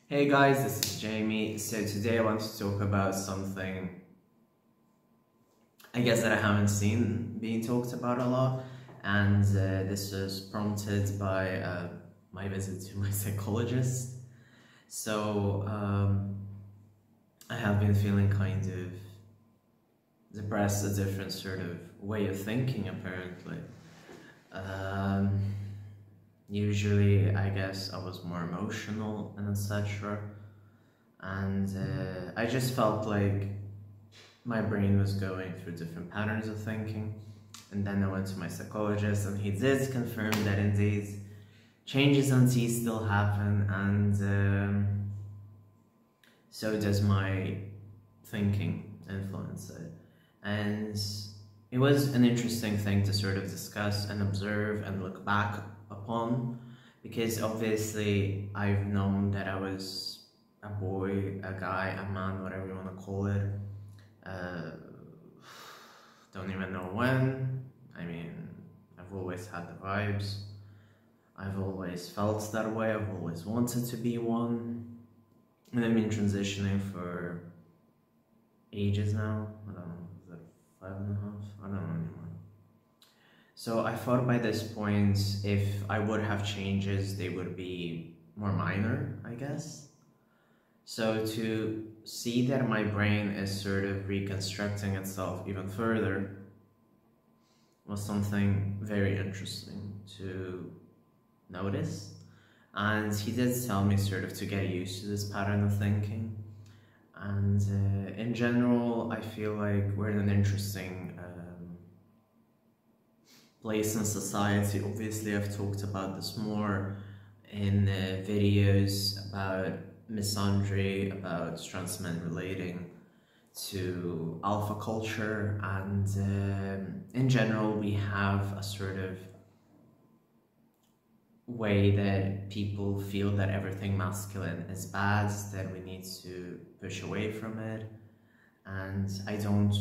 Hey guys, this is Jamie. So today I want to talk about something I guess that I haven't seen being talked about a lot, and this was prompted by my visit to my psychologist. So I have been feeling kind of depressed, a different sort of way of thinking apparently. Usually I guess I was more emotional and etc. And I just felt like my brain was going through different patterns of thinking. And then I went to my psychologist and he did confirm that indeed changes on T still happen, and so does my thinking influence it. And it was an interesting thing to sort of discuss and observe and look back upon, because obviously I've known that I was a boy, a guy, a man, whatever you want to call it. Don't even know when. I mean, I've always had the vibes. I've always felt that way. I've always wanted to be one. And I've been transitioning for ages now. I don't know, is it 5.5? I don't know anymore. So I thought by this point, if I would have changes, they would be more minor, I guess. So to see that my brain is sort of reconstructing itself even further was something very interesting to notice. And he did tell me sort of to get used to this pattern of thinking. And in general, I feel like we're in an interesting place in society. Obviously, I've talked about this more in videos about misandry, about trans men relating to alpha culture, and in general we have a sort of way that people feel that everything masculine is bad, that we need to push away from it, and I don't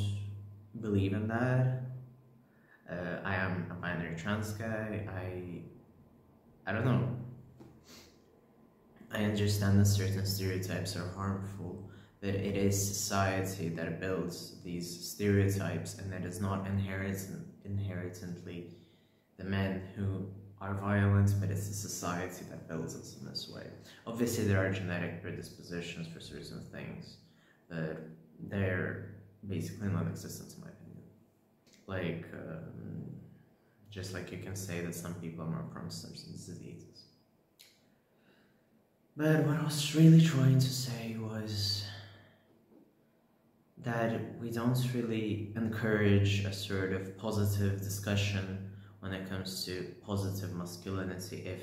believe in that. I am a binary trans guy. I don't know. I understand that certain stereotypes are harmful, but it is society that builds these stereotypes, and it is not inherently the men who are violent, but it's the society that builds us in this way. Obviously there are genetic predispositions for certain things, but they're basically non-existent in my opinion. Like, just like you can say that some people are more prone to certain diseases. But what I was really trying to say was that we don't really encourage a sort of positive discussion when it comes to positive masculinity, if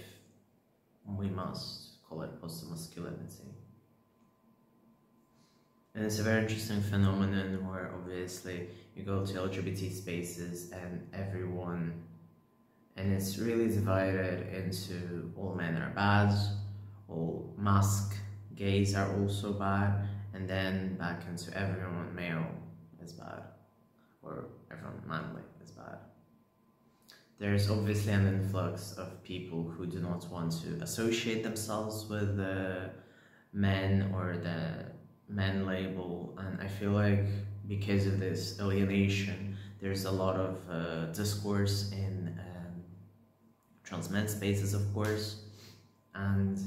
we must call it positive masculinity. And it's a very interesting phenomenon where obviously you go to LGBT spaces and everyone, and it's really divided into all men are bad, all mask gays are also bad, and then back into everyone male is bad, or everyone manly is bad. There's obviously an influx of people who do not want to associate themselves with the men or the men label, and I feel like because of this alienation there's a lot of discourse in trans men spaces, of course, and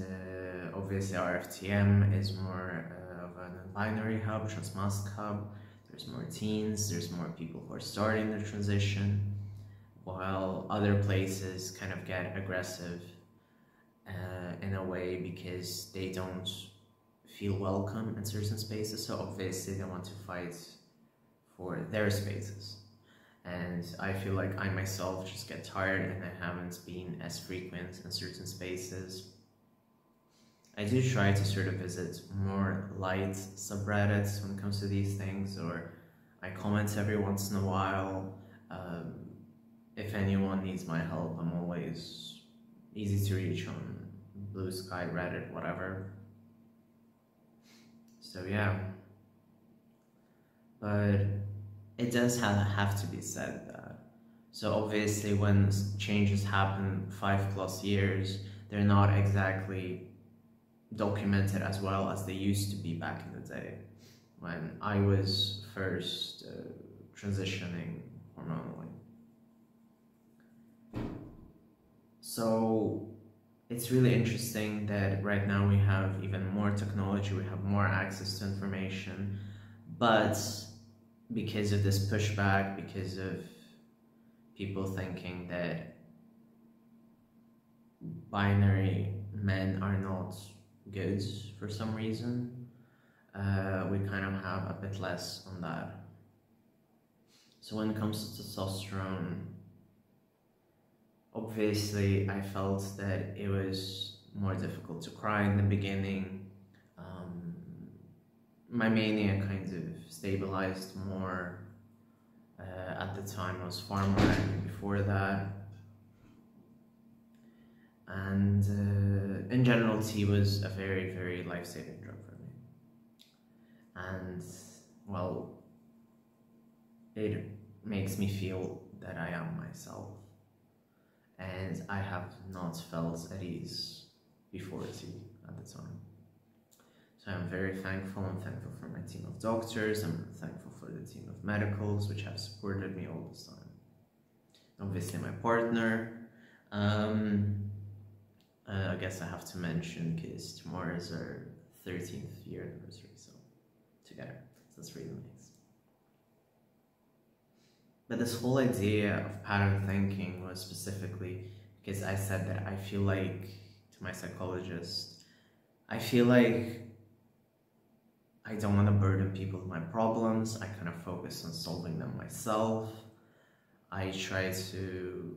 obviously RFTM is more of a non-binary hub, trans-mask hub. There's more teens, there's more people who are starting their transition, while other places kind of get aggressive in a way because they don't feel welcome in certain spaces, so obviously they want to fight for their spaces. And I feel like I myself just get tired and I haven't been as frequent in certain spaces. I do try to sort of visit more light subreddits when it comes to these things, or I comment every once in a while. If anyone needs my help, I'm always easy to reach on Blue Sky, Reddit, whatever. So yeah, but it does have to be said that. So obviously when changes happen 5+ years, they're not exactly documented as well as they used to be back in the day when I was first transitioning hormonally. So it's really interesting that right now we have even more technology, we have more access to information, but because of this pushback, because of people thinking that binary men are not good for some reason, we kind of have a bit less on that. So when it comes to testosterone, obviously I felt that it was more difficult to cry in the beginning. My mania kind of stabilized more at the time. I was far more angry before that. And in general, tea was a very, very life-saving drug for me. And, well, it makes me feel that I am myself. And I have not felt at ease before tea at the time. So I'm very thankful. I'm thankful for my team of doctors. I'm thankful for the team of medicals, which have supported me all this time. Obviously my partner. I guess I have to mention because tomorrow is our 13th year anniversary, so together. So that's really nice. But this whole idea of pattern thinking was specifically because I said that I feel like, to my psychologist, I feel like I don't want to burden people with my problems. I kind of focus on solving them myself. I try to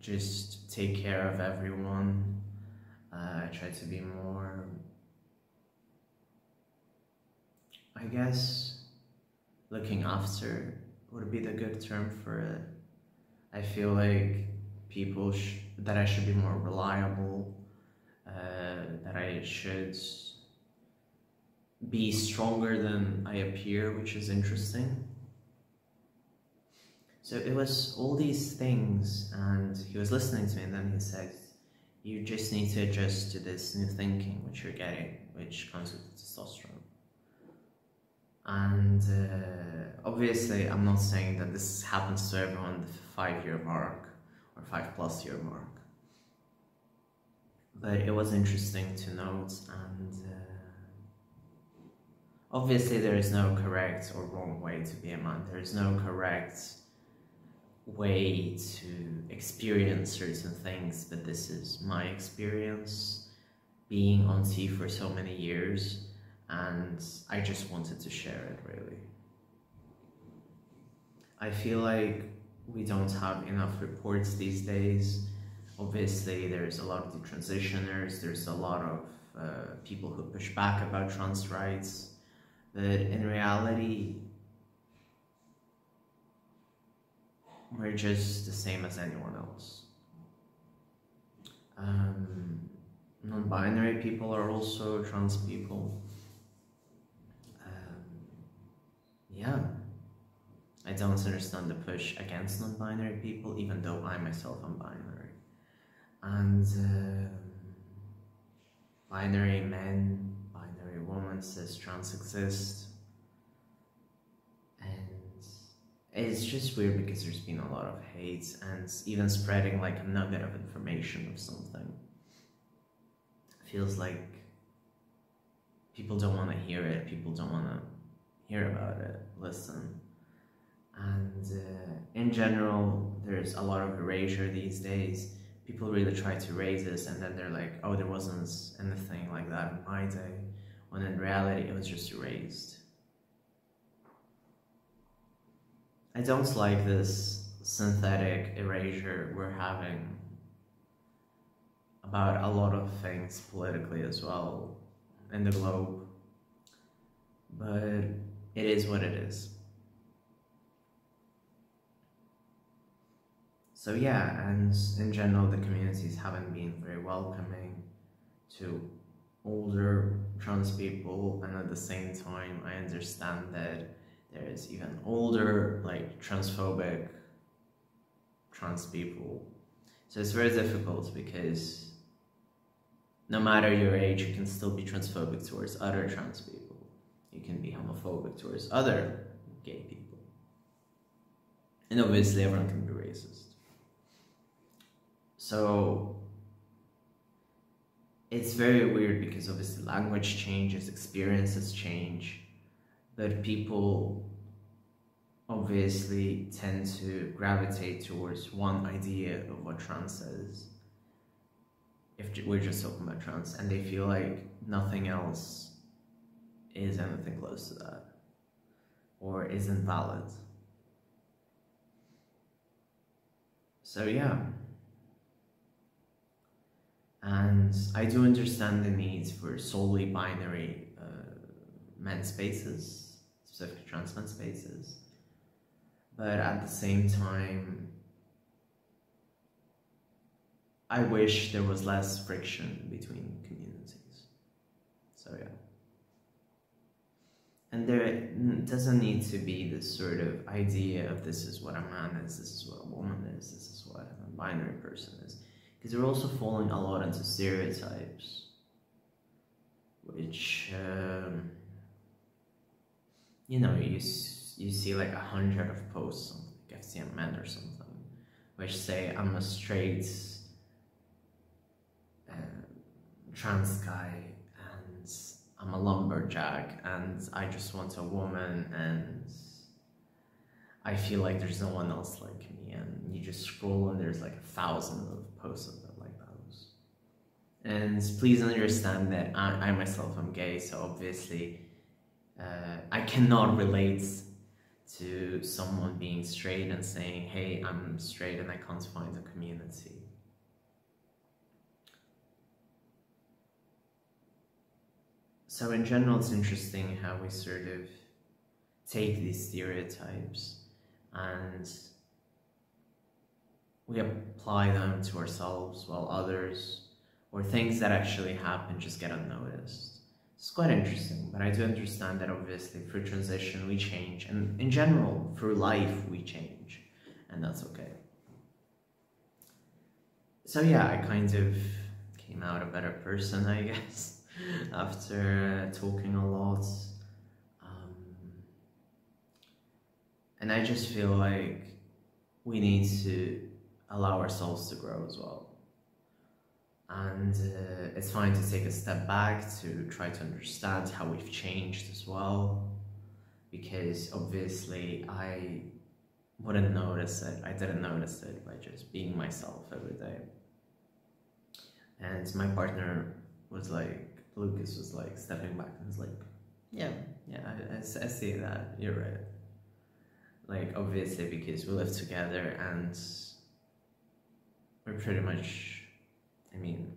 just take care of everyone. I try to be more, I guess, looking after would be the good term for it. I feel like people that I should be more reliable, that I should be stronger than I appear, which is interesting. So it was all these things, and he was listening to me, and then he said, you just need to adjust to this new thinking which you're getting, which comes with testosterone. And obviously I'm not saying that this happens to everyone at the 5-year mark or 5+ year mark, but it was interesting to note. And obviously there is no correct or wrong way to be a man. There is no correct way to experience certain things, but this is my experience being on tea for so many years, and I just wanted to share it, really. I feel like we don't have enough reports these days. Obviously there's a lot of detransitioners, there's a lot of people who push back about trans rights, but in reality we're just the same as anyone else. Non-binary people are also trans people. Yeah, I don't understand the push against non-binary people, even though I myself am binary. And binary men, binary women, cis, trans exist. It's just weird because there's been a lot of hate and even spreading like a nugget of information of something. It feels like people don't want to hear it, people don't want to hear about it, listen. And in general, there's a lot of erasure these days. People really try to raise this and then they're like, oh, there wasn't anything like that in my day, when in reality it was just erased. I don't like this synthetic erasure we're having about a lot of things politically as well in the globe, but it is what it is. So yeah, and in general the communities haven't been very welcoming to older trans people, and at the same time I understand that there's even older, like, transphobic trans people. So it's very difficult because no matter your age, you can still be transphobic towards other trans people. You can be homophobic towards other gay people. And obviously everyone can be racist. So it's very weird because obviously language changes, experiences change, but people obviously tend to gravitate towards one idea of what trans is, if we're just talking about trans, and they feel like nothing else is anything close to that, or isn't valid. So yeah. And I do understand the needs for solely binary men spaces, specifically trans men spaces, but at the same time, I wish there was less friction between communities. So yeah. And there doesn't need to be this sort of idea of this is what a man is, this is what a woman is, this is what a binary person is. Because we're also falling a lot into stereotypes, which, you know, you see like 100 of posts on like FCM Men or something, which say I'm a straight trans guy and I'm a lumberjack and I just want a woman and I feel like there's no one else like me, and you just scroll and there's like 1,000 of posts of them like those. And please understand that I myself am gay, so obviously I cannot relate to someone being straight and saying, hey, I'm straight and I can't find a community. So in general, it's interesting how we sort of take these stereotypes and we apply them to ourselves, while others, or things that actually happen, just get unnoticed. It's quite interesting, but I do understand that obviously through transition we change, and in general, through life we change, and that's okay. So yeah, I kind of came out a better person, I guess, after talking a lot. And I just feel like we need to allow ourselves to grow as well. And it's fine to take a step back to try to understand how we've changed as well. Because obviously I wouldn't notice it. I didn't notice it by just being myself every day. And my partner was like, Lucas was like stepping back and was like, yeah, I see that, you're right. Like, obviously, because we live together and we're pretty much, I mean,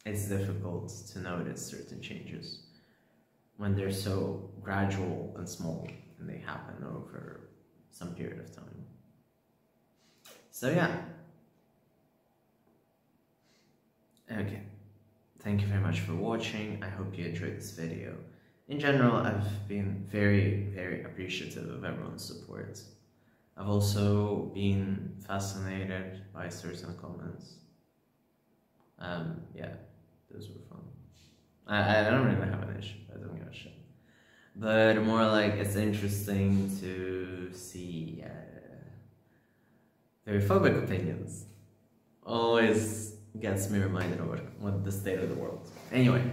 it's difficult to notice certain changes when they're so gradual and small and they happen over some period of time. So yeah. Okay. Thank you very much for watching. I hope you enjoyed this video. In general, I've been very, very appreciative of everyone's support. I've also been fascinated by certain comments. Yeah, those were fun. I don't really have an issue, I don't give a shit. But more like, it's interesting to see very phobic opinions. Always gets me reminded of what the state of the world. Anyway.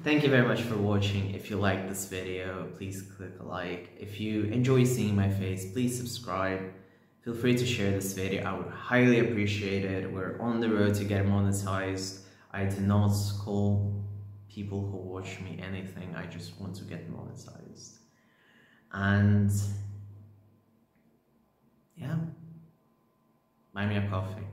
Thank you very much for watching. If you like this video, please click a like. If you enjoy seeing my face, please subscribe. Feel free to share this video. I would highly appreciate it. We're on the road to get monetized. I do not call people who watch me anything. I just want to get monetized. And yeah, buy me a coffee.